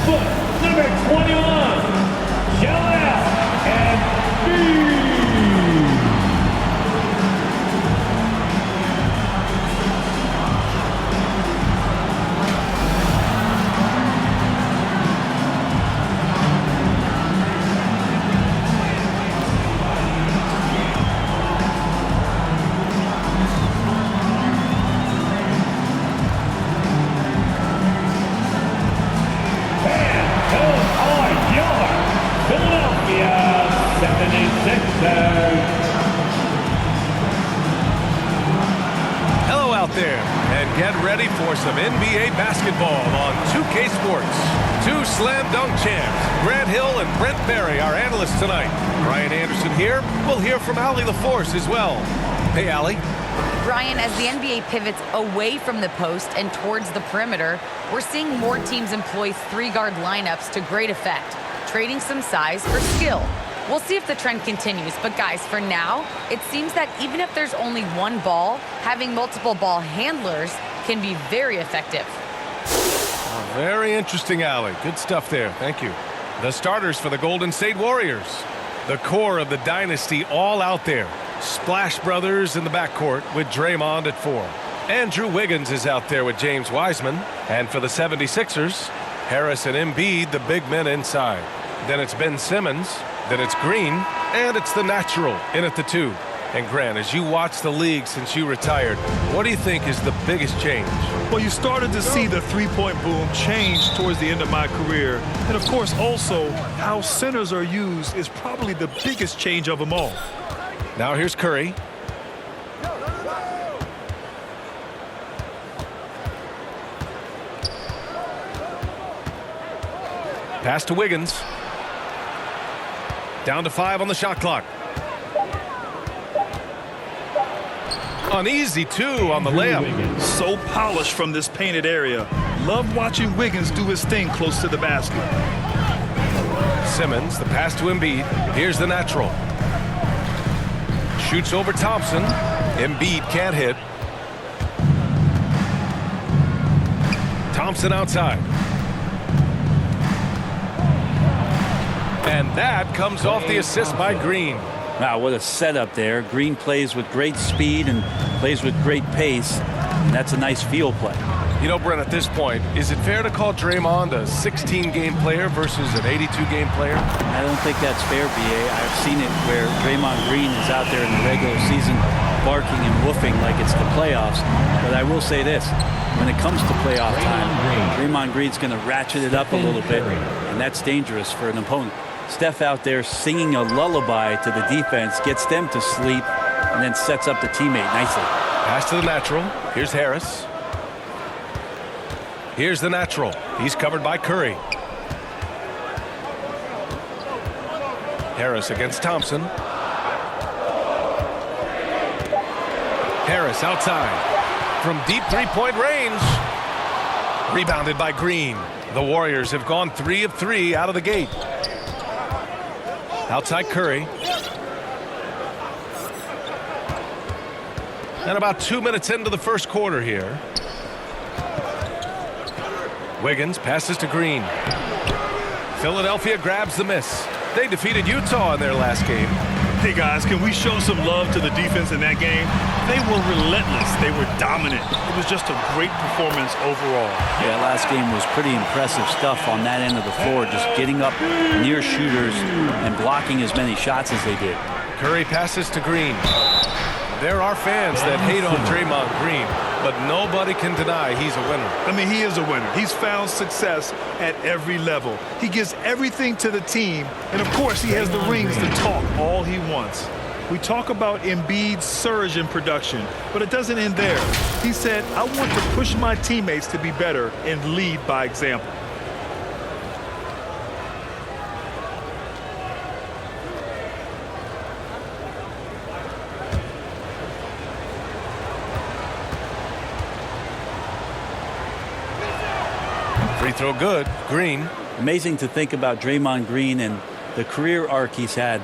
foot, number 21, Joel Embiid. Hello out there, and get ready for some NBA basketball on 2K Sports. Two slam dunk champs, Grant Hill and Brent Barry, our analysts tonight. Brian Anderson here. We'll hear from Allie LaForce as well. Hey, Allie. Brian, as the NBA pivots away from the post and towards the perimeter, we're seeing more teams employ three-guard lineups to great effect, trading some size for skill. We'll see if the trend continues, but guys, for now, it seems that even if there's only one ball, having multiple ball handlers can be very effective. Oh, very interesting, Allie. Good stuff there. Thank you. The starters for the Golden State Warriors. The core of the dynasty all out there. Splash Brothers in the backcourt with Draymond at 4. Andrew Wiggins is out there with James Wiseman. And for the 76ers, Harris and Embiid, the big men inside. Then it's Ben Simmons. Then it's Green, and it's the natural in at the 2. And Grant, as you watch the league since you retired, what do you think is the biggest change? Well, you started to see the three-point boom change towards the end of my career. And, of course, also how centers are used is probably the biggest change of them all. Now here's Curry. Pass to Wiggins. Down to 5 on the shot clock. An easy 2 on the layup. So polished from this painted area. Love watching Wiggins do his thing close to the basket. Simmons, the pass to Embiid. Here's the natural. Shoots over Thompson. Embiid can't hit. Thompson outside. And that comes off the assist by Green. Wow, what a setup there. Green plays with great speed and plays with great pace. And that's a nice field play. You know, Brent, at this point, is it fair to call Draymond a 16-game player versus an 82-game player? I don't think that's fair, B.A. I've seen it where Draymond Green is out there in the regular season barking and woofing like it's the playoffs. But I will say this. When it comes to playoff time, Draymond Green's going to ratchet it up a little bit, and that's dangerous for an opponent. Steph out there singing a lullaby to the defense, gets them to sleep, and then sets up the teammate nicely. Pass to the natural. Here's Harris. Here's the natural. He's covered by Curry. Harris against Thompson. Harris outside. From deep three-point range. Rebounded by Green. The Warriors have gone 3 of 3 out of the gate. Outside Curry. And about 2 minutes into the first quarter here. Wiggins passes to Green. Philadelphia grabs the miss. They defeated Utah in their last game. Hey, guys, can we show some love to the defense in that game? They were relentless. They were dominant. It was just a great performance overall. Yeah, last game was pretty impressive stuff on that end of the floor, just getting up near shooters and blocking as many shots as they did. Curry passes to Green. There are fans that hate on Draymond Green, but nobody can deny he's a winner. I mean, he is a winner. He's found success at every level. He gives everything to the team, and of course, he has the rings to talk all he wants. We talk about Embiid's surge in production, but it doesn't end there. He said, I want to push my teammates to be better and lead by example. Free throw good. Green. Amazing to think about Draymond Green and the career arc he's had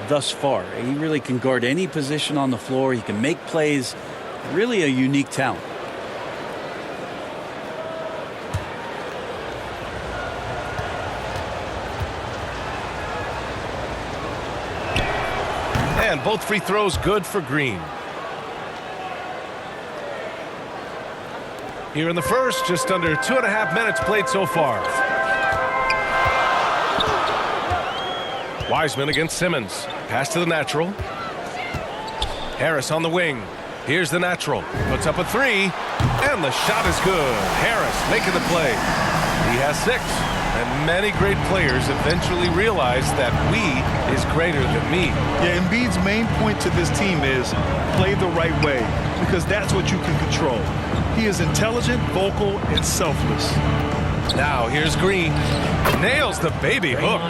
thus far. He really can guard any position on the floor. He can make plays. Really a unique talent. And both free throws good for Green. Here in the first, just under 2.5 minutes played so far. Wiseman against Simmons. Pass to the natural. Harris on the wing. Here's the natural. Puts up a three. And the shot is good. Harris making the play. He has 6. And many great players eventually realize that we is greater than me. Yeah, Embiid's main point to this team is play the right way, because that's what you can control. He is intelligent, vocal, and selfless. Now here's Green. Nails the baby hook.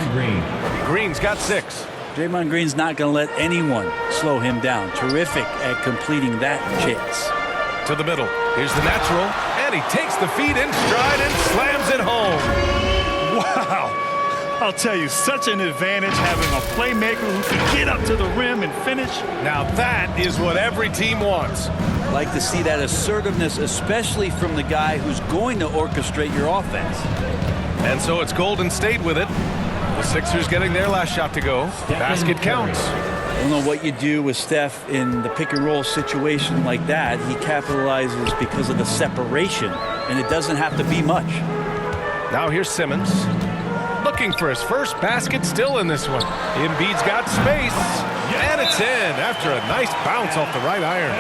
Green's got 6. Draymond Green's not going to let anyone slow him down. Terrific at completing that chase. To the middle. Here's the natural. And he takes the feed in stride and slams it home. Wow. I'll tell you, such an advantage having a playmaker who can get up to the rim and finish. Now that is what every team wants. Like to see that assertiveness, especially from the guy who's going to orchestrate your offense. And so it's Golden State with it. The Sixers getting their last shot to go. Basket counts. I don't know what you do with Steph in the pick and roll situation like that. He capitalizes because of the separation, and it doesn't have to be much. Now here's Simmons. Looking for his first basket, still in this one. Embiid's got space. And it's in after a nice bounce off the right iron.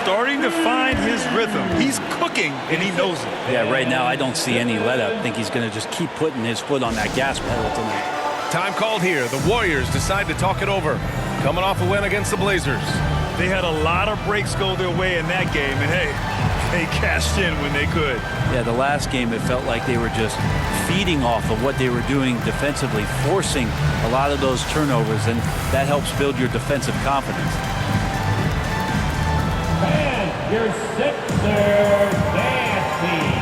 Starting to find his rhythm. He's cooking, and he knows it. Yeah, right now I don't see any let up. I think he's going to just keep putting his foot on that gas pedal tonight. Time called here. The Warriors decide to talk it over. Coming off a win against the Blazers. They had a lot of breaks go their way in that game, and hey, they cashed in when they could. Yeah, the last game it felt like they were just feeding off of what they were doing defensively, forcing a lot of those turnovers, and that helps build your defensive confidence. And your Sixers nasty.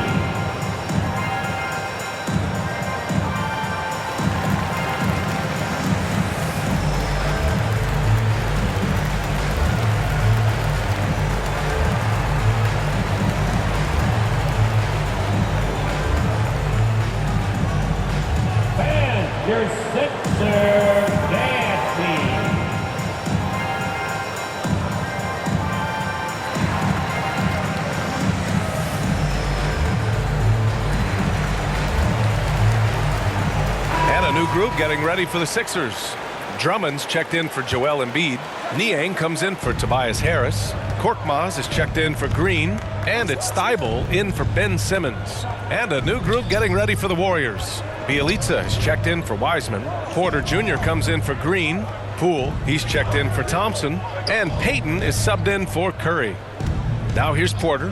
Your Sixers nasty. And a new group getting ready for the Sixers. Drummond's checked in for Joel Embiid. Niang comes in for Tobias Harris. Korkmaz is checked in for Green. And it's Thibault in for Ben Simmons. And a new group getting ready for the Warriors. Bielitsa is checked in for Wiseman. Porter Jr. comes in for Green. Poole, he's checked in for Thompson. And Payton is subbed in for Curry. Now here's Porter,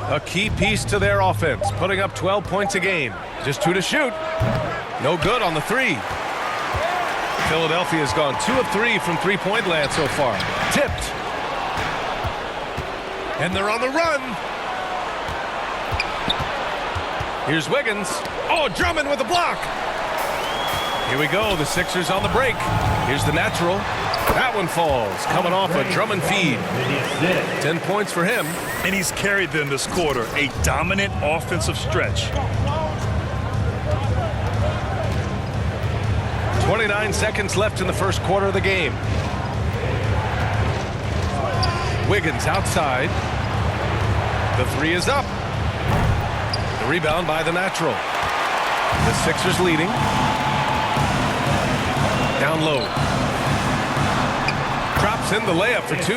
a key piece to their offense, putting up 12 points a game. Just 2 to shoot. No good on the 3. Philadelphia's gone 2 of 3 from three-point land so far. Tipped. And they're on the run. Here's Wiggins. Oh, Drummond with the block. Here we go. The Sixers on the break. Here's the natural. That one falls. Coming off a Drummond feed. 10 points for him. And he's carried them this quarter. A dominant offensive stretch. 29 seconds left in the first quarter of the game. Wiggins outside. The 3 is up. The rebound by the natural. The Sixers leading. Down low. Drops in the layup for 2.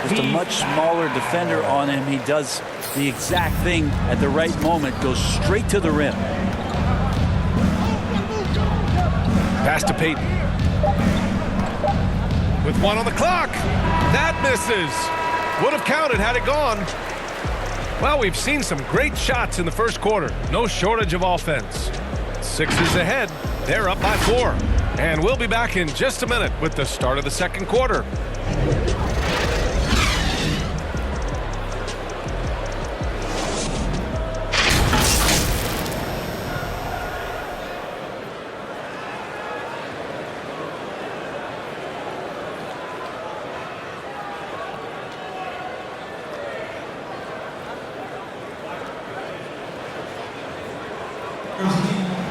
Just a much smaller defender on him. He does the exact thing at the right moment. Goes straight to the rim. Pass to Payton. With 1 on the clock. That misses. Would have counted had it gone. Well, we've seen some great shots in the first quarter. No shortage of offense. Sixers ahead. They're up by 4. And we'll be back in just a minute with the start of the second quarter.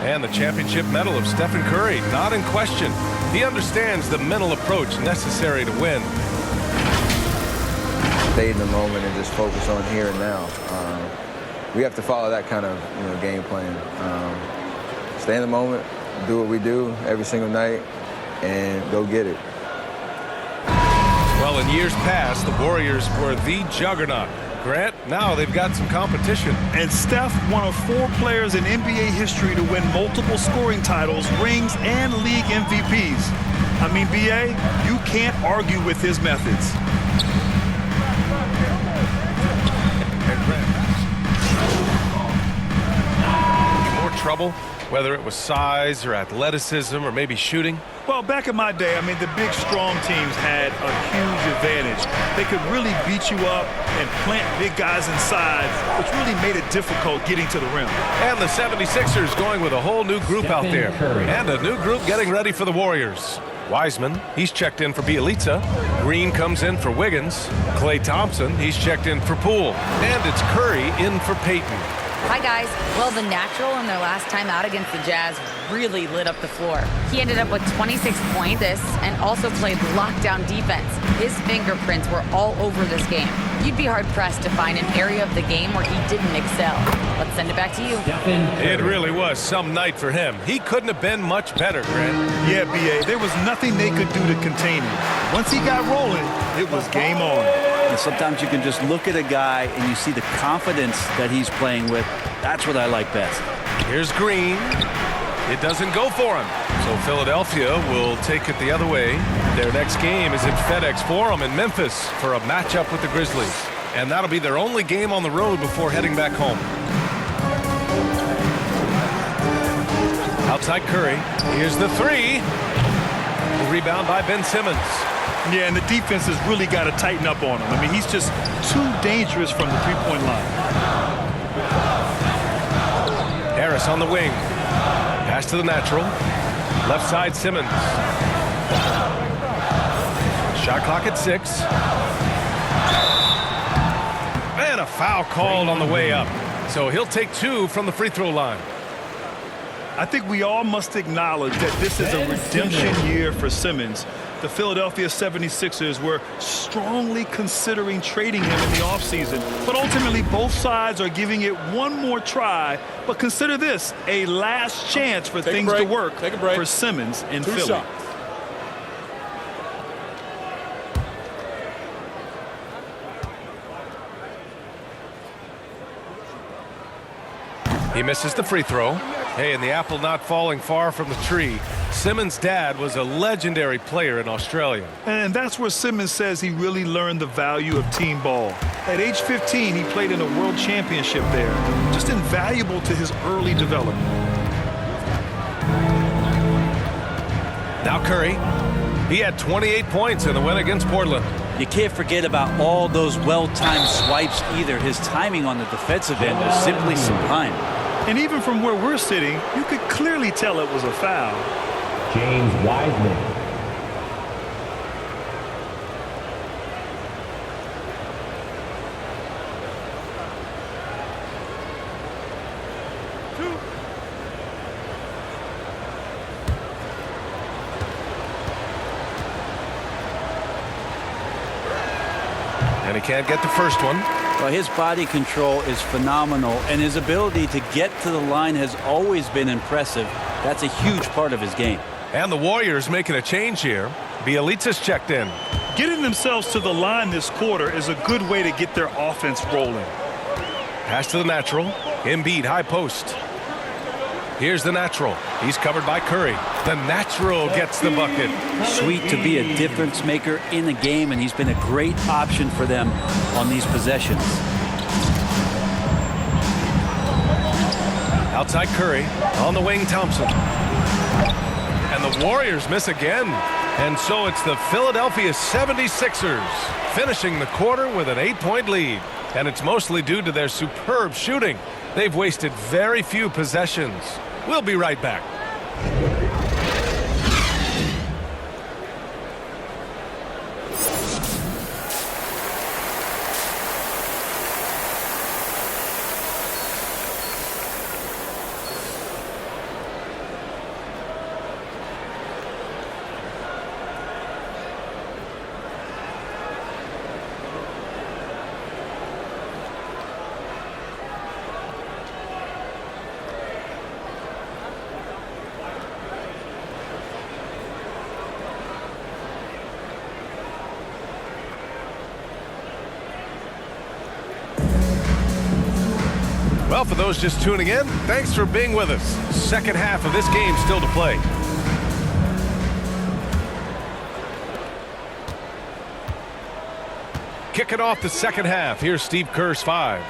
And the championship medal of Stephen Curry not in question. He understands the mental approach necessary to win. Stay in the moment and just focus on here and now. We have to follow that kind of game plan. Stay in the moment, do what we do every single night, and go get it. Well, in years past, the Warriors were the juggernaut. Grant, now they've got some competition. And Steph, one of 4 players in NBA history to win multiple scoring titles, rings, and league MVPs. I mean, B.A., you can't argue with his methods. More trouble, whether it was size or athleticism or maybe shooting? Well, back in my day, I mean, the big, strong teams had a huge advantage. They could really beat you up and plant big guys inside, which really made it difficult getting to the rim. And the 76ers going with a whole new group out there. And a new group getting ready for the Warriors. Wiseman, he's checked in for Bjelica. Green comes in for Wiggins. Klay Thompson, he's checked in for Poole. And it's Curry in for Payton. Hi, guys. Well, the natural in their last time out against the Jazz really lit up the floor. He ended up with 26 points and also played lockdown defense. His fingerprints were all over this game. You'd be hard-pressed to find an area of the game where he didn't excel. Let's send it back to you. It really was some night for him. He couldn't have been much better, Grant. Yeah, B.A., there was nothing they could do to contain him. Once he got rolling, it was game on. And sometimes you can just look at a guy and you see the confidence that he's playing with. That's what I like best. Here's Green. It doesn't go for him. So Philadelphia will take it the other way. Their next game is at FedEx Forum in Memphis for a matchup with the Grizzlies. And that'll be their only game on the road before heading back home. Outside Curry. Here's the three. The rebound by Ben Simmons. Yeah, and the defense has really got to tighten up on him. I mean, he's just too dangerous from the three-point line. Harris on the wing. Pass to the natural. Left side, Simmons. Shot clock at 6. And a foul called on the way up. So he'll take 2 from the free throw line. I think we all must acknowledge that this is a redemption year for Simmons. The Philadelphia 76ers were strongly considering trading him in the offseason, but ultimately both sides are giving it one more try. But consider this, a last chance for things to work for Simmons in Philly. Shots. He misses the free throw. Hey, and the apple not falling far from the tree. Simmons' dad was a legendary player in Australia. And that's where Simmons says he really learned the value of team ball. At age 15, he played in a world championship there. Just invaluable to his early development. Now Curry. He had 28 points in the win against Portland. You can't forget about all those well-timed swipes either. His timing on the defensive end was simply sublime. And even from where we're sitting, you could clearly tell it was a foul. James Wiseman. And he can't get the first one. Well, his body control is phenomenal, and his ability to get to the line has always been impressive. That's a huge part of his game. And the Warriors making a change here. Bjelica's checked in. Getting themselves to the line this quarter is a good way to get their offense rolling. Pass to the natural. Embiid high post. Here's the natural. He's covered by Curry. The natural gets the bucket. Sweet to be a difference maker in the game, and he's been a great option for them on these possessions. Outside Curry. On the wing, Thompson. And the Warriors miss again. And so it's the Philadelphia 76ers finishing the quarter with an 8-point lead. And it's mostly due to their superb shooting. They've wasted very few possessions. We'll be right back. Well, for those just tuning in, thanks for being with us. Second half of this game still to play. Kicking off the second half, here's Steve Kerr's 5.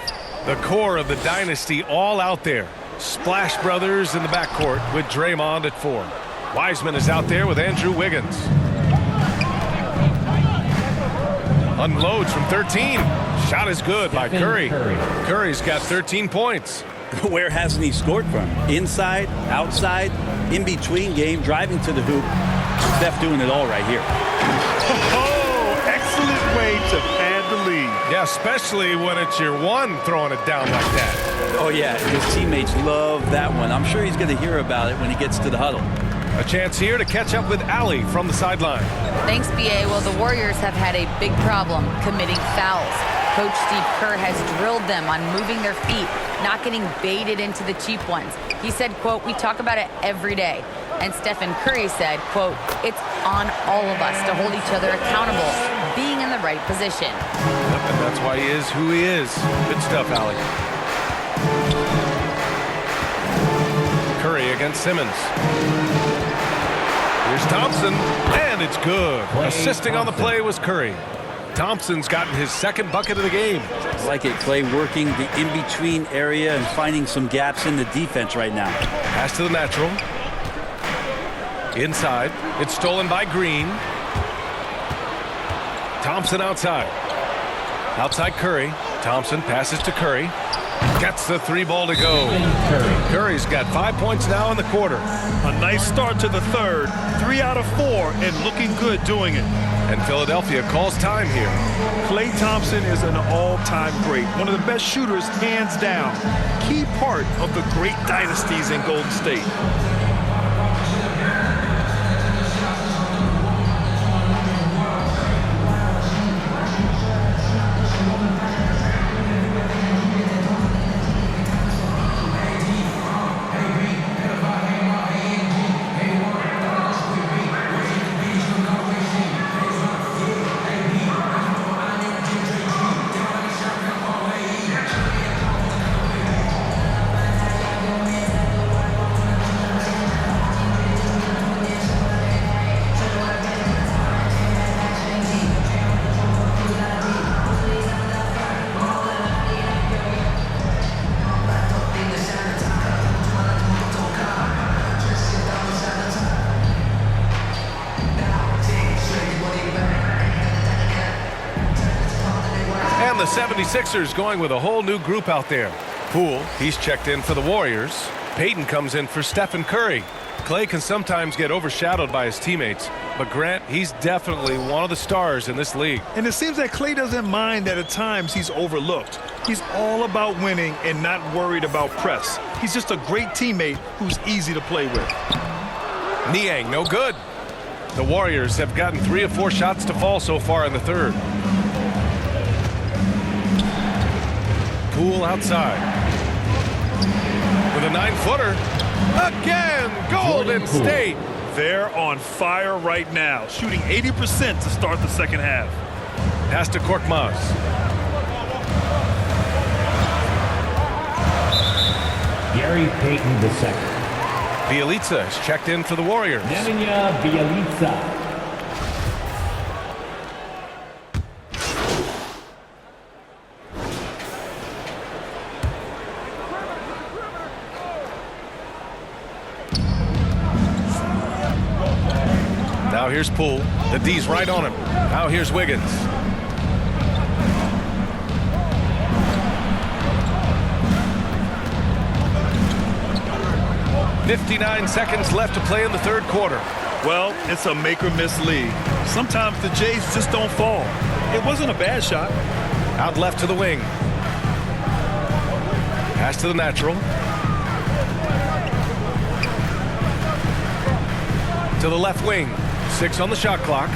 The core of the dynasty all out there. Splash Brothers in the backcourt with Draymond at 4. Wiseman is out there with Andrew Wiggins. Unloads from 13. Shot is good by Curry. Curry's got 13 points. Where hasn't he scored from? Inside, outside, in between game, driving to the hoop. Steph doing it all right here. Oh, excellent way to pad the lead. Yeah, especially when it's your one throwing it down like that. Oh, yeah, his teammates love that one. I'm sure he's going to hear about it when he gets to the huddle. A chance here to catch up with Allie from the sideline. Thanks, B.A. Well, the Warriors have had a big problem committing fouls. Coach Steve Kerr has drilled them on moving their feet, not getting baited into the cheap ones. He said, quote, "We talk about it every day." And Stephen Curry said, quote, "It's on all of us to hold each other accountable, being in the right position." And that's why he is who he is. Good stuff, Allie. Curry against Simmons. Here's Thompson, and it's good. Assisting on the play was Curry. Thompson's gotten his second bucket of the game. I like it, Clay, working the in-between area and finding some gaps in the defense right now. Pass to the natural. Inside. It's stolen by Green. Thompson outside. Outside Curry. Thompson passes to Curry. Gets the 3 ball to go. Curry's got 5 points now in the quarter. A nice start to the third. 3 out of 4 and looking good doing it. And Philadelphia calls time here. Klay Thompson is an all-time great. One of the best shooters, hands down. Key part of the great dynasties in Golden State. The 76ers going with a whole new group out there. Poole, he's checked in for the Warriors. Payton comes in for Stephen Curry. Klay can sometimes get overshadowed by his teammates, but Grant, he's definitely one of the stars in this league. And it seems that Klay doesn't mind that at times he's overlooked. He's all about winning and not worried about press. He's just a great teammate who's easy to play with. Niang, no good. The Warriors have gotten 3 of 4 shots to fall so far in the third. Poole outside. With a 9-footer. Again, Golden State. They're on fire right now, shooting 80% to start the second half. Pass to Korkmaz. Gary Payton II. Bjelica is checked in for the Warriors. Nemanja Bjelica. Now here's Poole. The D's right on him. Now here's Wiggins. "59 seconds left to play in the third quarter." Well, it's a make-or-miss league. Sometimes the Jays just don't fall. It wasn't a bad shot. Out left to the wing. Pass to the natural. To the left wing. 6 on the shot clock.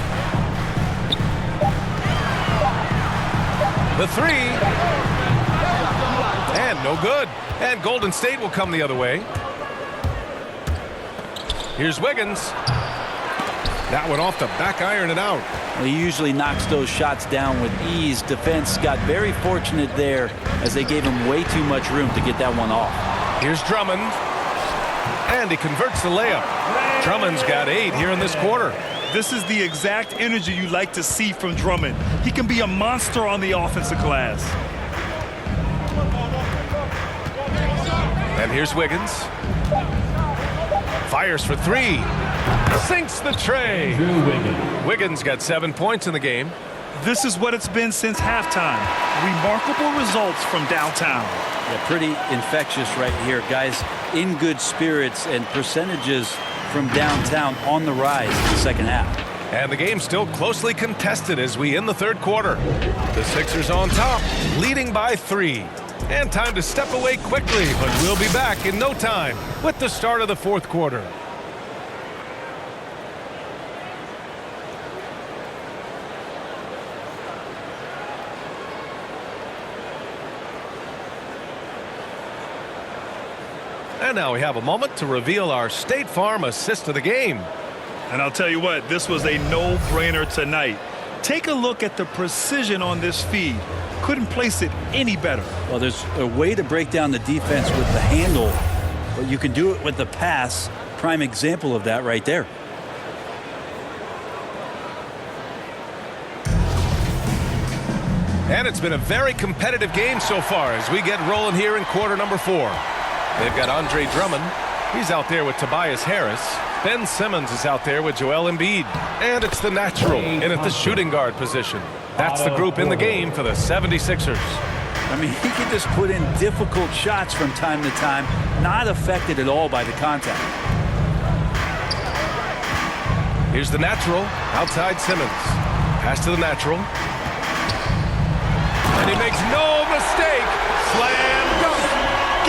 The 3. And no good. And Golden State will come the other way. Here's Wiggins. That one off the back iron and out. He usually knocks those shots down with ease. Defense got very fortunate there as they gave him way too much room to get that one off. Here's Drummond. And he converts the layup. Drummond's got 8 here in this quarter. This is the exact energy you like to see from Drummond. He can be a monster on the offensive glass. And here's Wiggins. Fires for 3. Sinks the tray. Drew Wiggins. Wiggins got 7 points in the game. This is what it's been since halftime. Remarkable results from downtown. Yeah, pretty infectious right here. Guys in good spirits and percentages from downtown on the rise in the second half. And the game's still closely contested as we end the third quarter. The Sixers on top, leading by 3. And time to step away quickly, but we'll be back in no time with the start of the fourth quarter. And now we have a moment to reveal our State Farm assist of the game. And I'll tell you what, this was a no-brainer tonight. Take a look at the precision on this feed. Couldn't place it any better. Well, there's a way to break down the defense with the handle, but you can do it with the pass. Prime example of that right there. And it's been a very competitive game so far as we get rolling here in quarter number 4. They've got Andre Drummond. He's out there with Tobias Harris. Ben Simmons is out there with Joel Embiid. And it's the natural in at the shooting guard position. That's the group in the game for the 76ers. I mean, he can just put in difficult shots from time to time, not affected at all by the contact. Here's the natural outside Simmons. Pass to the natural. And he makes no mistake. Slam dunk.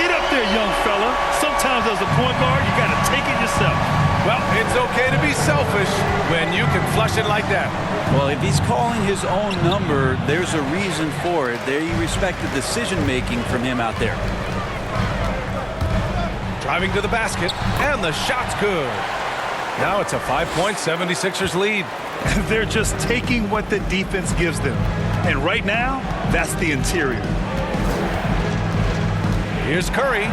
Get up there, young fella. Sometimes as a point guard, you got to take it yourself. Well, it's okay to be selfish when you can flush it like that. Well, if he's calling his own number, there's a reason for it. They respect the decision-making from him out there. Driving to the basket, and the shot's good. Now it's a 5-point 76ers lead. They're just taking what the defense gives them. And right now, that's the interior. Here's Curry.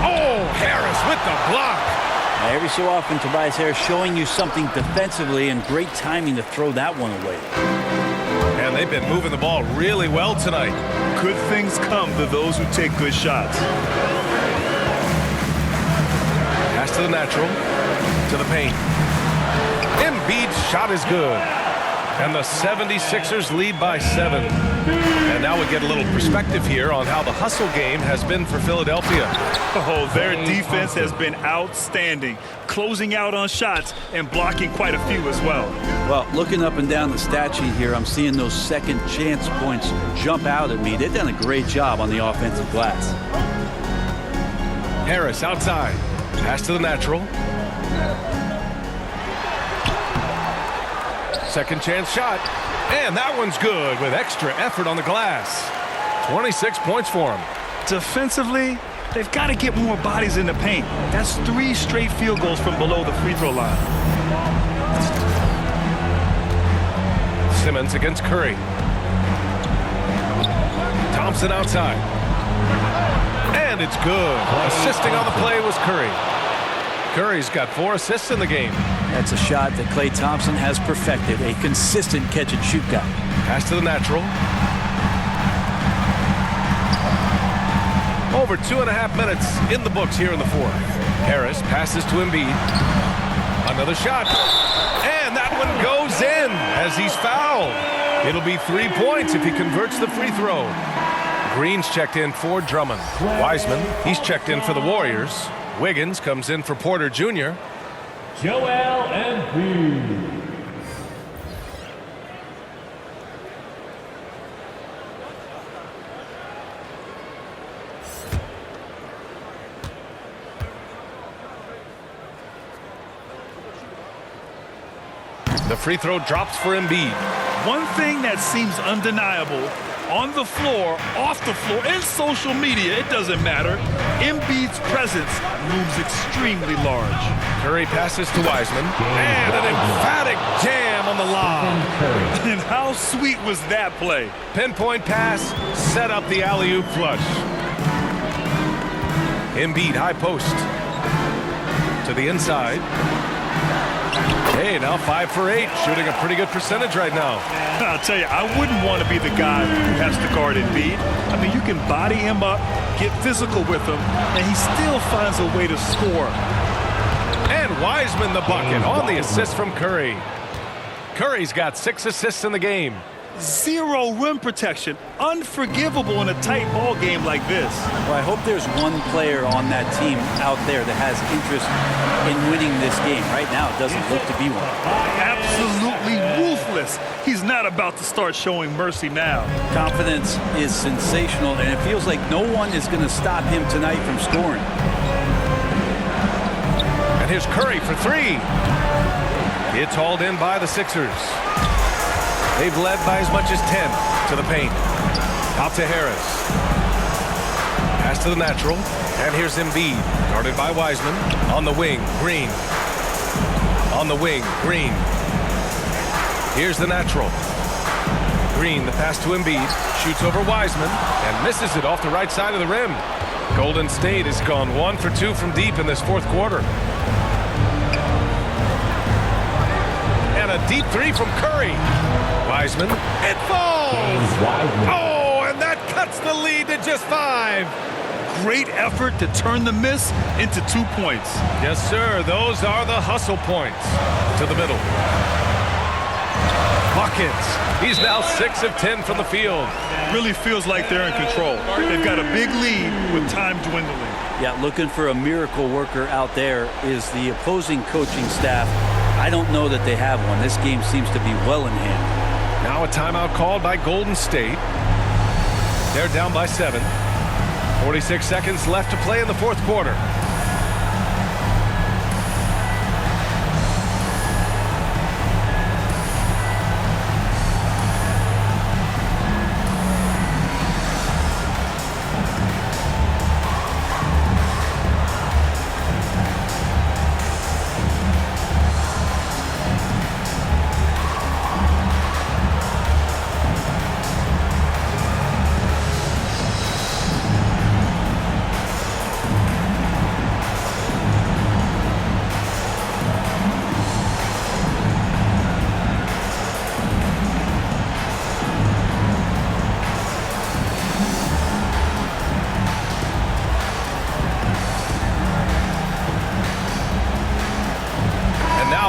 Oh, Harris with the block. Every so often, Tobias Harris showing you something defensively, and great timing to throw that one away. And they've been moving the ball really well tonight. Good things come to those who take good shots. Pass to the natural, to the paint. Embiid's shot is good. And the 76ers lead by 7. And now we get a little perspective here on how the hustle game has been for Philadelphia. Oh, their defense has been outstanding, closing out on shots and blocking quite a few as well. Well, looking up and down the stat sheet here, I'm seeing those second chance points jump out at me. They've done a great job on the offensive glass. Harris outside. Pass to the natural. Second chance shot. And that one's good with extra effort on the glass. 26 points for him. Defensively, they've got to get more bodies in the paint. That's 3 straight field goals from below the free throw line. Simmons against Curry. Thompson outside. And it's good. Assisting on the play was Curry. Curry's got 4 assists in the game. That's a shot that Klay Thompson has perfected, a consistent catch-and-shoot guy. Pass to the natural. Over 2.5 minutes in the books here in the fourth. Harris passes to Embiid. Another shot. And that one goes in as he's fouled. It'll be 3 points if he converts the free throw. Green's checked in for Drummond. Wiseman, he's checked in for the Warriors. Wiggins comes in for Porter Jr. Joel Embiid. The free throw drops for Embiid. One thing that seems undeniable, on the floor, off the floor, in social media, it doesn't matter. Embiid's presence looms extremely large. Curry passes to Wiseman. And an emphatic jam on the lob. And how sweet was that play? Pinpoint pass, set up the alley-oop flush. Embiid, high post. To the inside. Hey, now 5 for 8, shooting a pretty good percentage right now. I'll tell you, I wouldn't want to be the guy who has to guard Embiid. I mean, you can body him up, get physical with him, and he still finds a way to score. And Wiseman the bucket on the assist from Curry. Curry's got 6 assists in the game. Zero rim protection. Unforgivable in a tight ball game like this. Well, I hope there's one player on that team out there that has interest in winning this game. Right now, it doesn't look to be one. Absolutely ruthless. He's not about to start showing mercy now. Confidence is sensational, and it feels like no one is going to stop him tonight from scoring. And here's Curry for 3. It's hauled in by the Sixers. They've led by as much as 10 to the paint. Out to Harris. Pass to the natural. And here's Embiid, guarded by Wiseman. On the wing, Green. On the wing, Green. Here's the natural. Green, the pass to Embiid. Shoots over Wiseman and misses it off the right side of the rim. Golden State has gone 1 for 2 from deep in this fourth quarter. And a deep 3 from Curry. Wiseman, it falls! Oh, and that cuts the lead to just 5. Great effort to turn the miss into 2 points. Yes, sir. Those are the hustle points. To the middle. Buckets. He's now 6 of 10 from the field. Really feels like they're in control. They've got a big lead with time dwindling. Yeah, looking for a miracle worker out there is the opposing coaching staff. I don't know that they have one. This game seems to be well in hand. Now a timeout called by Golden State. They're down by 7. 46 seconds left to play in the fourth quarter.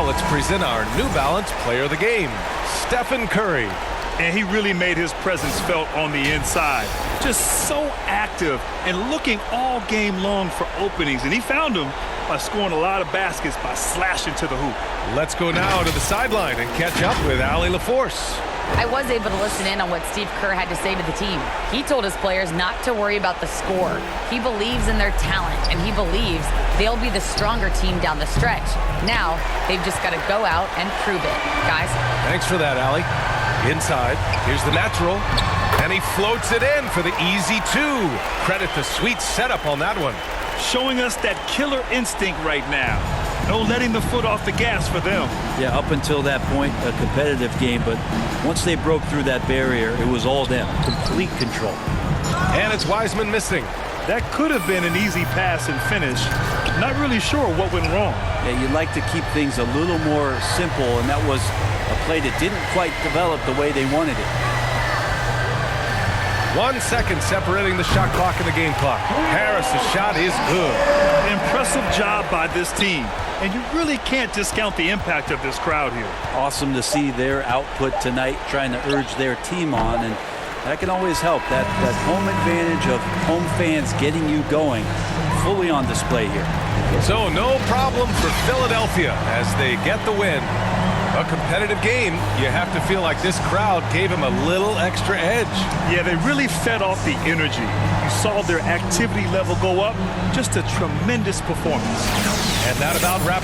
Let's present our New Balance Player of the Game, Stephen Curry. And he really made his presence felt on the inside. Just so active and looking all game long for openings. And he found them by scoring a lot of baskets by slashing to the hoop. Let's go now to the sideline and catch up with Allie LaForce. I was able to listen in on what Steve Kerr had to say to the team. He told his players not to worry about the score. He believes in their talent, and he believes they'll be the stronger team down the stretch. Now, they've just got to go out and prove it. Guys? Thanks for that, Allie. Inside, here's the natural, and he floats it in for the easy 2. Credit the sweet setup on that one. Showing us that killer instinct right now. No letting the foot off the gas for them. Yeah, up until that point, a competitive game, but once they broke through that barrier, it was all them. Complete control. And it's Wiseman missing. That could have been an easy pass and finish. Not really sure what went wrong. Yeah, you'd like to keep things a little more simple, and that was a play that didn't quite develop the way they wanted it. 1 second separating the shot clock and the game clock. Harris's shot is good. Impressive job by this team. And you really can't discount the impact of this crowd here. Awesome to see their output tonight, trying to urge their team on, and that can always help. That home advantage of home fans getting you going, fully on display here. So no problem for Philadelphia as they get the win. A competitive game, you have to feel like this crowd gave him a little extra edge. Yeah, they really fed off the energy. You saw their activity level go up. Just a tremendous performance. And that about wraps